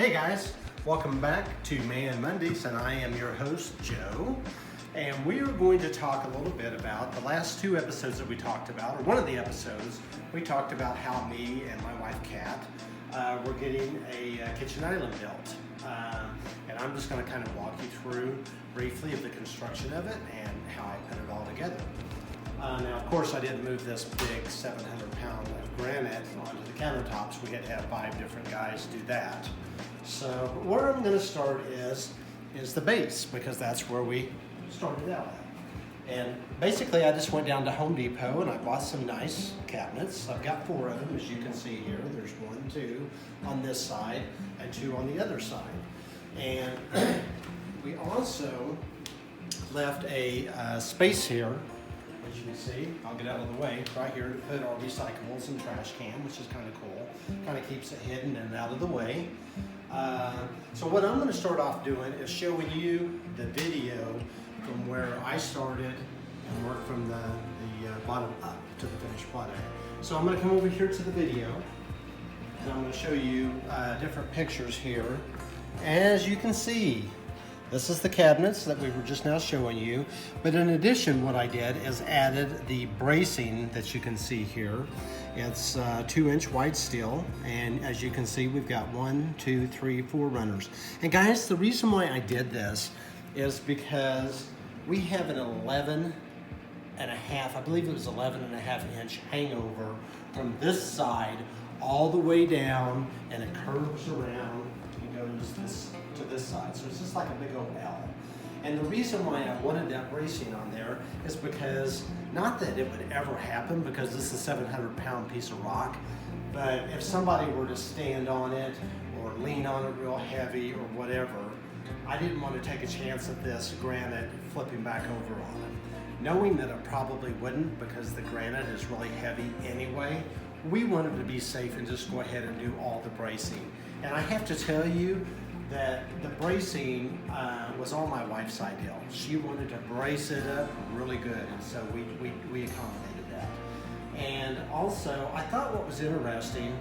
Hey guys, welcome back to Man Mondays, and I am your host, Joe. And we are going to talk a little bit about the last two episodes that we talked about, or one of the episodes, we talked about how me and my wife, Kat, were getting a kitchen island built. And I'm just going to kind of walk you through briefly of the construction of it and how I put it all together. Now, of course, I didn't move this big 700-pound of granite onto the countertops. We had to have 5 different guys do that. So where I'm going to start is the base, because that's where we started out at. And basically, I just went down to Home Depot and I bought some nice cabinets. I've got 4 of them, as you can see here. There's 1, 2 on this side and 2 on the other side. And we also left a space here. As you can see, I'll get out of the way, right here to put our recyclables and trash can, which is kind of cool. Kind of keeps it hidden and out of the way. So what I'm going to start off doing is showing you the video from where I started and worked from the bottom up to the finished product. So I'm going to come over here to the video and I'm going to show you different pictures here. As you can see, this is the cabinets that we were just now showing you. But in addition, what I did is added the bracing that you can see here. It's 2-inch wide steel, and as you can see, we've got 1, 2, 3, 4 runners. And guys, the reason why I did this is because we have an 11 and a half, I believe it was 11 and a half inch hangover from this side all the way down, and it curves around and goes to this side. So it's just like a big old L. And the reason why I wanted that bracing on there is because, not that it would ever happen, because this is a 700-pound piece of rock, but if somebody were to stand on it or lean on it real heavy or whatever, I didn't want to take a chance of this granite flipping back over on it. Knowing that it probably wouldn't, because the granite is really heavy anyway, we wanted to be safe and just go ahead and do all the bracing. And I have to tell you that the bracing was all my wife's ideal. She wanted to brace it up really good, and so we accommodated that. And also, I thought what was interesting,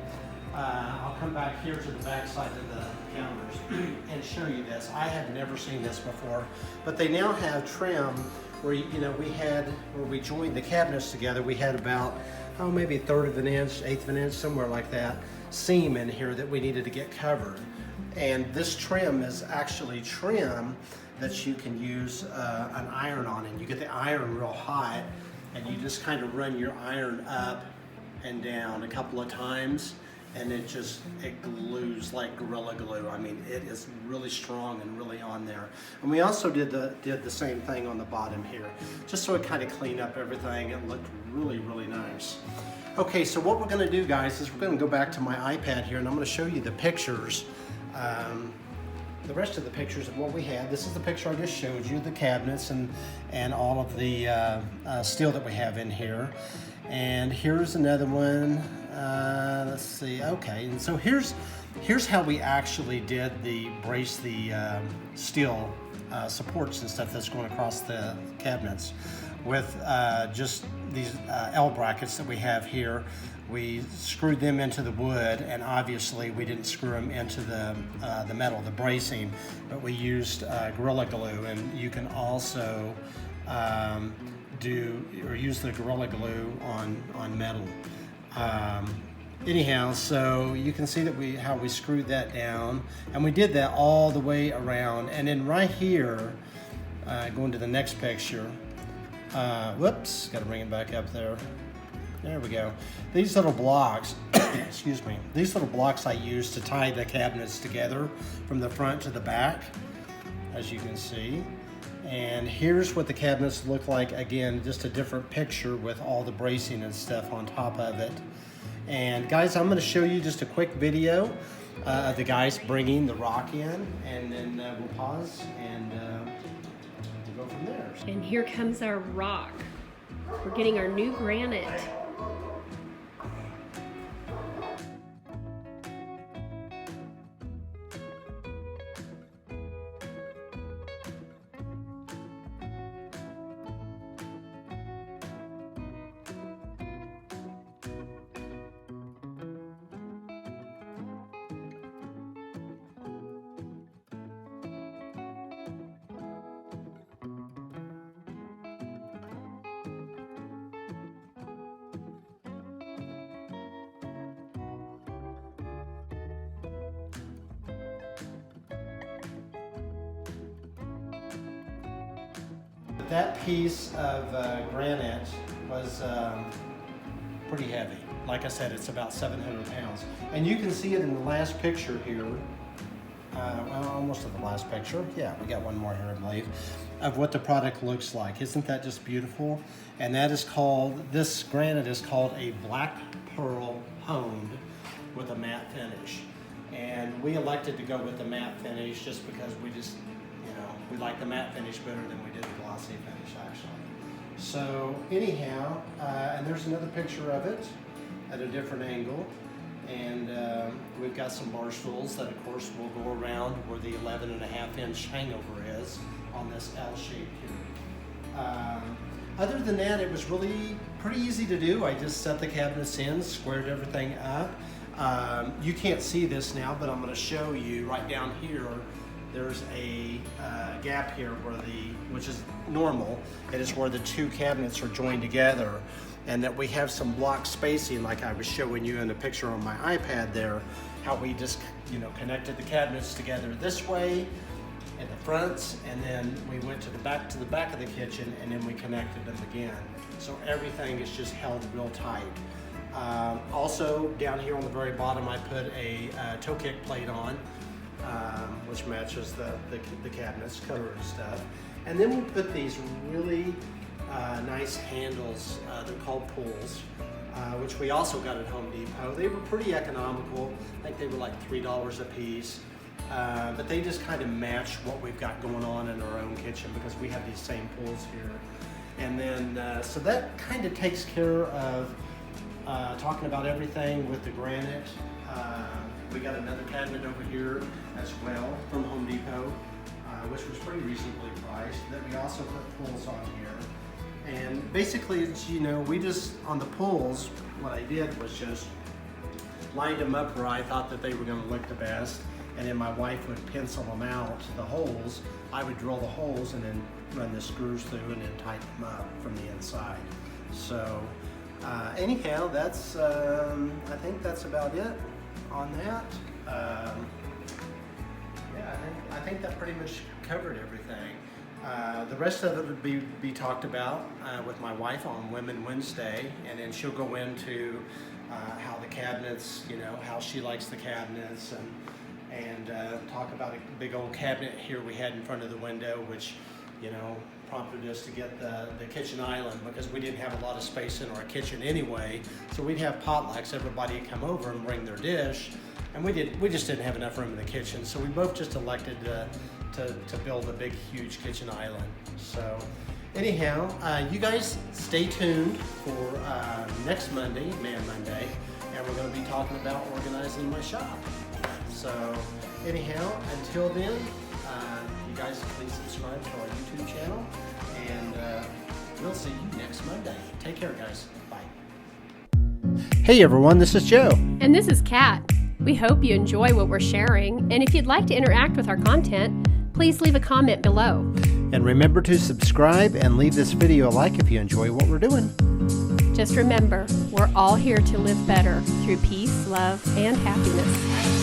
I'll come back here to the back side of the counters and show you this. I have never seen this before, but they now have trim where, you know, where we joined the cabinets together, we had about, maybe 1/3 of an inch, 1/8 of an inch, somewhere like that, seam in here that we needed to get covered. And this trim is actually trim that you can use an iron on, and you get the iron real hot and you just kind of run your iron up and down a couple of times, and it glues like Gorilla Glue. I mean, it is really strong and really on there. And we also did the same thing on the bottom here, just so it kind of cleaned up everything. It looked really, really nice. Okay, so what we're gonna do, guys, is we're gonna go back to my iPad here and I'm gonna show you the pictures, the rest of the pictures of what we had. This is the picture I just showed you, the cabinets and all of the steel that we have in here. And here's another one. Let's see. Okay, and so here's how we actually did brace the steel supports and stuff that's going across the cabinets with just these L brackets that we have here. We screwed them into the wood, and obviously we didn't screw them into the metal, the bracing, but we used Gorilla Glue, and you can also use the Gorilla Glue on metal. Anyhow, so you can see that how we screwed that down, and we did that all the way around. And then right here, going to the next picture, whoops, got to bring it back up there. There we go. These little blocks, excuse me, these little blocks I use to tie the cabinets together from the front to the back, as you can see. And here's what the cabinets look like. Again, just a different picture with all the bracing and stuff on top of it. And guys, I'm going to show you just a quick video of the guys bringing the rock in, and then we'll pause and we'll go from there. And here comes our rock. We're getting our new granite. that piece of granite was pretty heavy. Like I said, it's about 700 pounds. And you can see it in the last picture here. Well, almost in the last picture. Yeah, we got one more here, I believe, of what the product looks like. Isn't that just beautiful? And that is called, this granite is called a black pearl honed with a matte finish. And we elected to go with the matte finish just because we just, we like the matte finish better than we did the glossy finish, actually. So anyhow, and there's another picture of it at a different angle. And we've got some bar stools that of course will go around where the 11.5-inch hangover is on this L shape here. Other than that, it was really pretty easy to do. I just set the cabinets in, squared everything up. You can't see this now, but I'm going to show you right down here. There's a gap here which is normal. It is where the two cabinets are joined together, and that we have some block spacing, like I was showing you in the picture on my iPad there, how we just connected the cabinets together this way in the fronts, and then we went to the back of the kitchen, and then we connected them again. So everything is just held real tight. Also down here on the very bottom, I put a toe kick plate on, which matches the cabinets, cover and stuff. And then we put these really nice handles, they're called pulls, which we also got at Home Depot. They were pretty economical. I think they were like $3 a piece. But they just kind of match what we've got going on in our own kitchen because we have these same pulls here. And then, so that kind of takes care of talking about everything with the granite. We got another cabinet over here as well from Home Depot, which was pretty reasonably priced, that we also put pulls on here. And basically, we just, on the pulls, what I did was just lined them up where I thought that they were going to look the best, and then my wife would pencil them out, the holes. I would drill the holes and then run the screws through and then tighten them up from the inside. So anyhow, that's I think that's about it on that. Yeah, I think that pretty much covered everything. The rest of it would be talked about with my wife on Women Wednesday, and then she'll go into how the cabinets, how she likes the cabinets, and talk about a big old cabinet here we had in front of the window, which prompted us to get the kitchen island because we didn't have a lot of space in our kitchen anyway. So we'd have potlucks, everybody would come over and bring their dish, and we just didn't have enough room in the kitchen. So we both just elected to build a big, huge kitchen island. So anyhow, you guys stay tuned for next Monday, Man Monday, and we're going to be talking about organizing my shop. So anyhow, until then, you guys please subscribe to our YouTube channel, and we'll see you next Monday. Take care, guys. Bye. Hey everyone, this is Joe. And this is Kat. We hope you enjoy what we're sharing, and if you'd like to interact with our content, please leave a comment below. And remember to subscribe and leave this video a like if you enjoy what we're doing. Just remember, we're all here to live better through peace, love, and happiness.